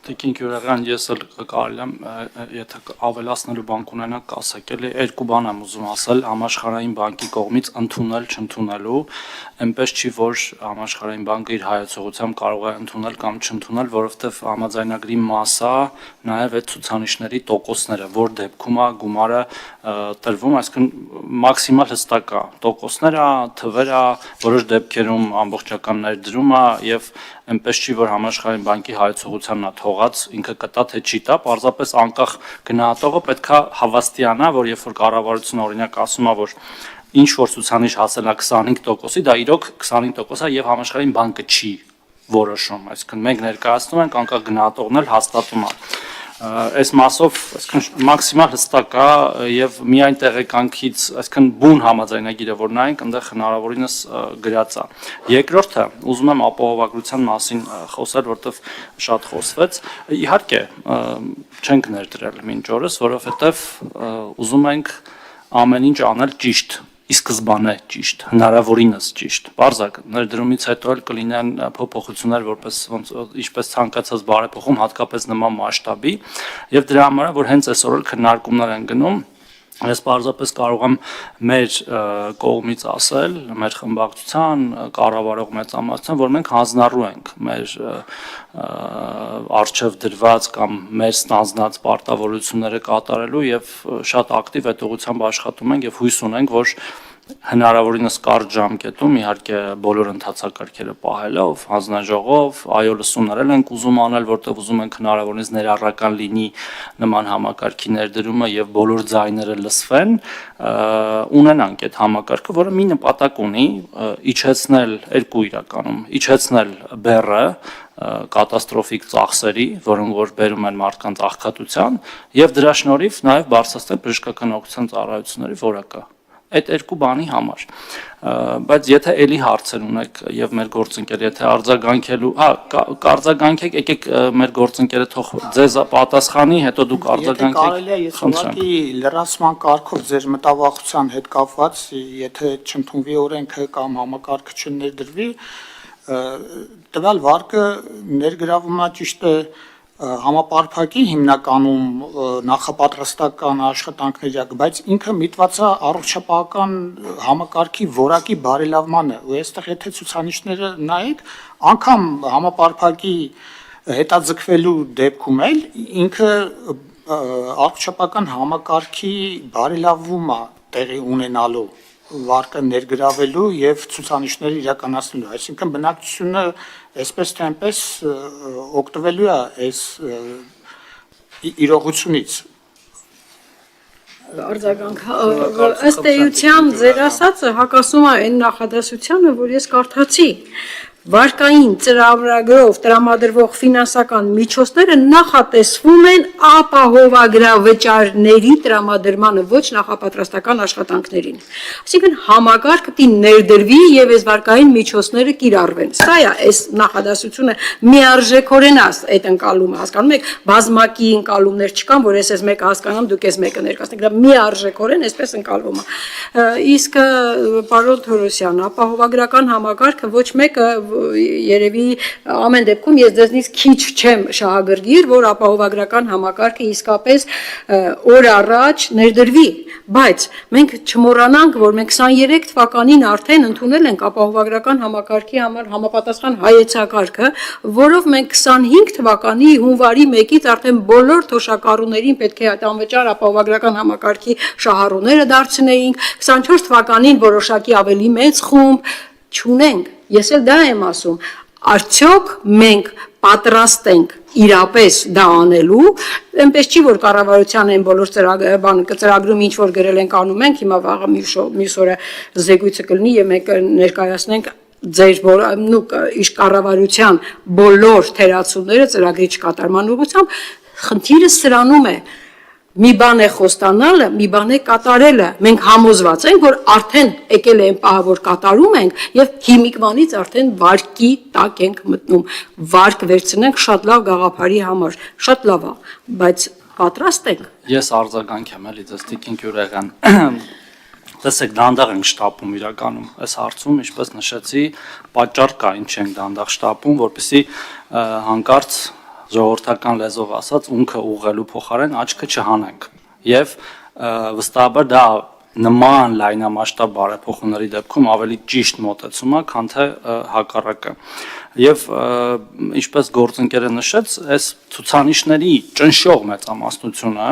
Տիկին Գյուրեղյան, ես էլ կարելի եմ, եթե ավելացնելու բան կունենանք, կասեք, էլի երկու բան եմ ուզում ասել Համաշխարհային բանկի կողմից ընդունել չընդունելու, այնպես չի, որ Համաշխարհային բանկը իր հայացողությամբ կարող է ընդունել կամ չընդունել, որովհետև համաձայնագրի մասա նաև այդ ցուցանիշների տոկոսները, որ դեպքում է գումարը տրվում, այսինքն մաքսիմալ հստակ է տոկոսները, թվերը, որոշ դեպքերում ամբողջական ներդրում է եւ այնպես չի, որ Համաշխարհային բանկի հայացողությանն է թողած, ինքը կտա թե չի տա, պարզապես անկախ գնահատողը պետքա հավաստիանա, որ երբ որ կառավարությունը օրինակ ասում է, որ ինչ որ ցուցանիշ հասել է 25%-ի, դա իրոք 25% է եւ Համաշխարհային բանկը չի որոշում, այսինքն մենք ներկայացնում ենք անկախ գնահատողն էլ հաստատում է այս մասով, այսինքն մաքսիմալ հստակ է եւ միայն տեղեկանքից, այսինքն բուն համաձայնագիրը որ նայենք, այնտեղ հնարավորինս գրած է։ Երկրորդը, ուզում եմ ապահովագրության մասին խոսել, որովհետեւ շատ խոսվեց։ Իհարկե, չենք ներդրել մինչ օրս, որովհետեւ ուզում ենք ամեն ինչ անել ճիշտ։ Ի սկզբանե ճիշտ, հնարավորինս ճիշտ։ Պարզակ ներդրումից հետո էլ կլինեն փոփոխություններ, որպես ինչպես ցանկացած բարեփոխում, հատկապես նման մասշտաբի, եւ դրա համար որ հենց այսօր էլ քննարկումներ են գնում, ես պարզապես կարող եմ մեր կողմից ասել, մեր խմբակցության, կառավարող մեծամասնության, որ մենք հանձնառու ենք մեր արժև դրված կամ մեր ստանձնած պարտավորությունները կատարելու եւ շատ ակտիվ այդ ուղղությամբ աշխատում ենք եւ հույս ունենք, որ հնարավորինս կարճ ժամկետում իհարկե բոլոր ընթացակարգերը պահելով, հանձնաժողով, այո լսումներ ենք ուզում անել, որտեղ ուզում ենք հնարավորինս ներառական լինի նման համակարգի ներդրումը եւ բոլոր ձայները լսվեն, ունենանք այդ համակարգը, որը մի նպատակ ունի՝ իջեցնել երկու իրականում, իջեցնել բեռը կատաստրոֆիկ ծախսերի, որոնք որ բերում են մարդկանց աղքատության, եւ դրա շնորհիվ նաեւ բարձրացնել բժշկական օգնության ծառայությունների որակը։ Այդ երկու բանի համար, բայց եթե էլի հարցեր ունեք եւ մեր գործընկերը, եթե արձագանքելու, կարձագանքեք, եկեք մեր գործընկերը թող ձեզ պատասխանի, հետո դուք արձագանքեք։ Կարելի է ես ուղղակի լրացման կարգով ձեր մտավախության հետ կապված, եթե չընդունվի օրենքը կամ համակարգը չներդրվի, տվյալ վարկը ներգրավում է ճիշտ է համապարփակի հիմնականում նախապատրաստական աշխատանքների, բայց ինքը միտված է առողջապահական համակարգի որակի բարելավմանը, ու այստեղ եթե ցուցանիշները նայեք, անգամ համապարփակի հետաձգվելու դեպքում էլ ինքը առողջապահական համակարգի բարելավում է տեղի ունենալու վարկը ներգրավելու եւ ցուցանիշները իրականացնելու, այսինքն բնակչությունը այսպես թե այնպես օգտվելու է այս իրողությունից։ Արձագանք, ըստ էության ձեր ասածը հակասում է այն նախադասությանը, որ ես կարդացի։ Վարկային ծրագրով տրամադրվող ֆինանսական միջոցները նախատեսվում են ապահովագրավճարների տրամադրմանը, ոչ նախապատրաստական աշխատանքներին։ Այսինքն համակարգը պիտի ներդրվի եւ այս վարկային միջոցները կիրառվեն։ Սա է այս նախադասությունը միարժեքորեն այդ ընկալումը, հասկանում եք, բազմակի ընկալումներ չկան, որ ես մեկը հասկանամ, դուք ես մեկը ներկայացնեք, դա միարժեքորեն այսպես ընկալվում է։ Իսկ պարոն Թորոսյան, ապահովագրական համակարգը ոչ մեկը երևի ամեն դեպքում ես ձեզնից քիչ չեմ շահագրգիռ, որ ապահովագրական համակարգը իսկապես օր առաջ ներդրվի, բայց մենք չմոռանանք, որ մենք 23 թվականին արդեն ընդունել ենք ապահովագրական համակարգի համար համապատասխան հայեցակարգը, որով մենք 25 թվականի հունվարի 1-ից արդեն բոլոր թոշակառուներին պետք է անվճար ապահովագրական համակարգի շահառուները դարձնեինք, 24 թվականին որոշակի ավելի մեծ խումբ չունենք, ես էլ դա եմ ասում, արդյոք մենք պատրաստ ենք իրապես դա անելու, այնպես չի, որ կառավարության են բոլոր ծրագրում ինչ որ գրել ենք անում ենք, հիմա վաղը մյուս օրը զեկույցը կլինի եւ մենք ներկայացնենք ձեր կառավարության բոլոր թերացումները ծրագրի չկատարման ուղղությամբ, խնդիրը սրանում է։ Մի բան է խոստանալը, մի բան է կատարելը։ Մենք համոզված ենք, որ արդեն եկել է այն պահը, որ կատարում ենք եւ հիմիկվանից արդեն վարկի տակ ենք մտնում։ Վարկ վերցնենք շատ լավ գաղափարի համար, շատ լավ է, բայց պատրաստ ենք։ Ես արձագանք եմ էլի ձեզ Տիկին Գյուրեղյան։ Տեսեք, դանդաղ ենք շտապում իրականում այս հարցում, ինչպես նշեցի, պատճառ կա ինչ ենք դանդաղ շտապում, որպեսզի հանկարծ ժողովրդական լեզվով ասած ունքը ուղղելու փոխարեն աչքը չհանենք եւ վստահաբար դա նման լայնամասշտաբ բարեփոխումների դեպքում ավելի ճիշտ մոտեցում է, քան թե հակառակը։ Եվ ինչպես գործընկերը նշեց, այս ցուցանիշների ճնշող մեծամասնությունը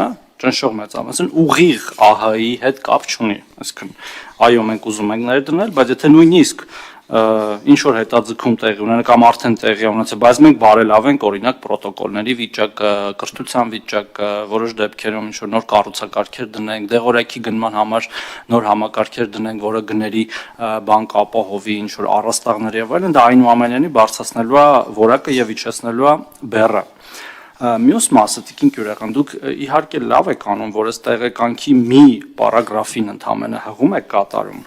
ուղիղ ԱՀ-ի հետ կապ չունի, այսինքն այո մենք ուզում ենք ներդնել, բայց եթե նույնիսկ ինչ որ հետաձգում տեղի ունենա կամ արդեն տեղի ունեցել, բայց մենք բարելավենք օրինակ պրոտոկոլների վիճակը, կրթության վիճակը, որոշ դեպքերում ինչ որ նոր կառուցակարգեր դնենք, դեղորայքի գնման համար նոր համակարգեր դնենք, որը գների բանկ ապահովի, ինչ որ առաստաղներ եւ այլն, դա այնուամենայնիվ բարձրացնելու է որակը եւ իջեցնելու է բեռը։ Մյուս մասը Տիկին Կյուրական, դուք իհարկե լավ եք անում, որ ըստ տեղեկանքի մի պարագրաֆին ընդամենը հղում եք կատարում,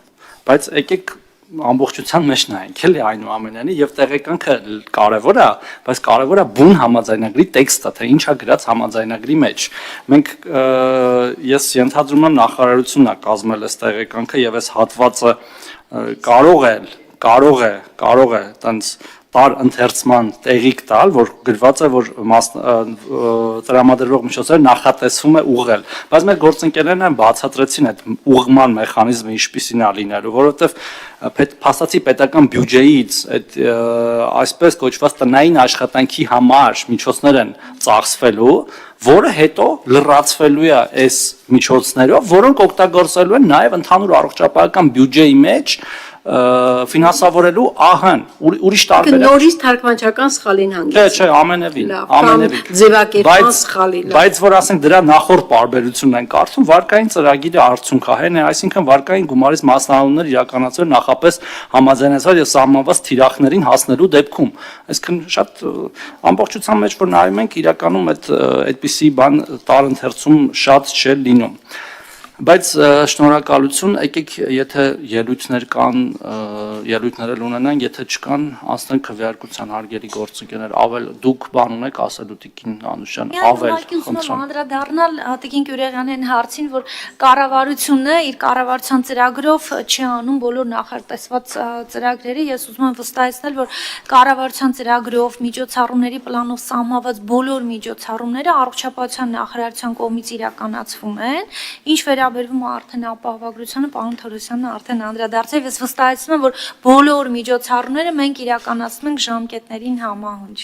բայց եկեք ամբողջության մեջ նայենք, էլի այնուամենայնիվ եւ տեղեկանքը կարեւոր է, բայց կարեւոր է բուն համաձայնագրի տեքստը, թե ինչա գրած համաձայնագրի մեջ։ Մենք ես ենթադրում եմ նախարարությունն է կազմել այս տեղեկանքը եւ այս հատվածը կարող է տենց տար ընթերցման տեղիք տալ, որ գրված է, որ տրամադրվող միջոցները նախատեսվում է ուղղել, բայց մեր գործընկերներն են բացատրեցին այդ ուղղման մեխանիզմը ինչպիսին է լինելու, որովհետև փաստացի պետական բյուջեից այդ այսպես կոչված տնային աշխատանքի համար միջոցներ են ծախսվելու, որը հետո լրացվելու է այս միջոցներով, որոնք օգտագործելու են նաև ընդհանուր առողջապահական բյուջեի մեջ ֆինանսավորելու ԱՀ-ն, ուրիշ տարբերակ։ Նորից թարգմանչական սխալին հանգեցրին։ Չէ, ամենևին։ Ձևակերպման սխալի։ Բայց որ ասենք դրա նախորդ պարբերությունն են կարդում, վարկային ծրագիրը արդյունքահեն է, այսինքն վարկային գումարից մասնավորումներ իրականացվել նախապես համաձայնեցված եւ սահմանված թիրախներին հասնելու դեպքում։ Այսինքն շատ ամբողջության մեջ որ նայում ենք, իրականում այդպիսի բան տար ընթերցում շատ չէ լինում։ Բայց շնորհակալություն, եկեք եթե ելույթներ կան, ելույթներ էլ ունենան, եթե չկան, անցնենք քվեարկության հարգելի գործընկերներ, ավել դուք բան ունեք ասելու Տիկին Անուշյան, ավել խնդրեմ։ Անդրադառնալ Տիկին Կյուրեղյանին հարցին, որ կառավարությունը իր կառավարության ծրագրով չի անում բոլոր նախատեսված ծրագրերը, ես ուզում եմ վստահեցնել, որ կառավարության ծրագրով միջոցառումների պլանով սահմանված բոլոր միջոցառումները առողջապահության նախարարության կողմից իրականացվում են, ինչ վերաբերվում է արդեն ապահովագրությանը, պարոն Թորոսյանն արդեն անդրադարձավ, ես վստահեցնում եմ, որ բոլոր միջոցառումները մենք իրականացնում ենք ժամկետներին համահունչ։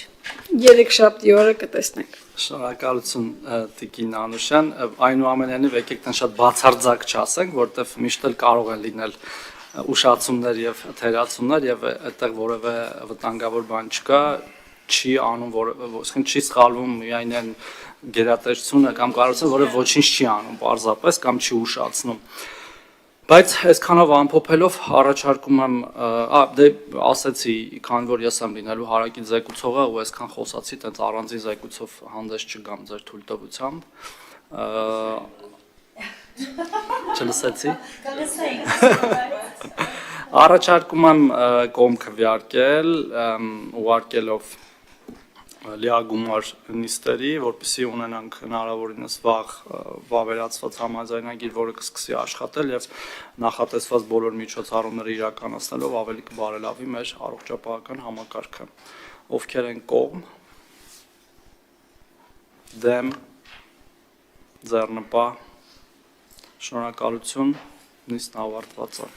Երեքշաբթի օրը կտեսնենք։ Շնորհակալություն Տիկին Անուշյան, այնուամենայնիվ եկեք տեն շատ բացարձակ չասենք, որտեվ միշտ էլ կարող են լինել ուշացումներ եւ թերացումներ եւ այդտեղ որևէ վտանգավոր բան չկա, չի անում, այսինքն չի սխալվում միայն այն գերատեսչությունը կամ կառավարությունը, որը ոչինչ չի անում, պարզապես կամ չի ուշացնում։ Բայց այսքանով ամփոփելով առաջարկում եմ, դե ասեցի, քանի որ ես եմ լինելու հարակի զեկուցողը ու այսքան խոսացի, տենց առանձին զեկուցով հանդես չգամ ձեր թույլտվությամբ։ Չլսեցի։ Առաջարկում եմ կողմ քվեարկել, ուղարկելով լիագումար նիստերի, որպեսզի ունենանք հնարավորինս վաղ վավերացված համաձայնագիր, որը կսկսի աշխատել եւ նախատեսված բոլոր միջոցառումները իրականացնելով ավելի կբարելավի մեր առողջապահական համակարգը։ Ովքեր են կողմ, դեմ, ձեռնպահ, շնորհակալություն, նիստն ավարտված է։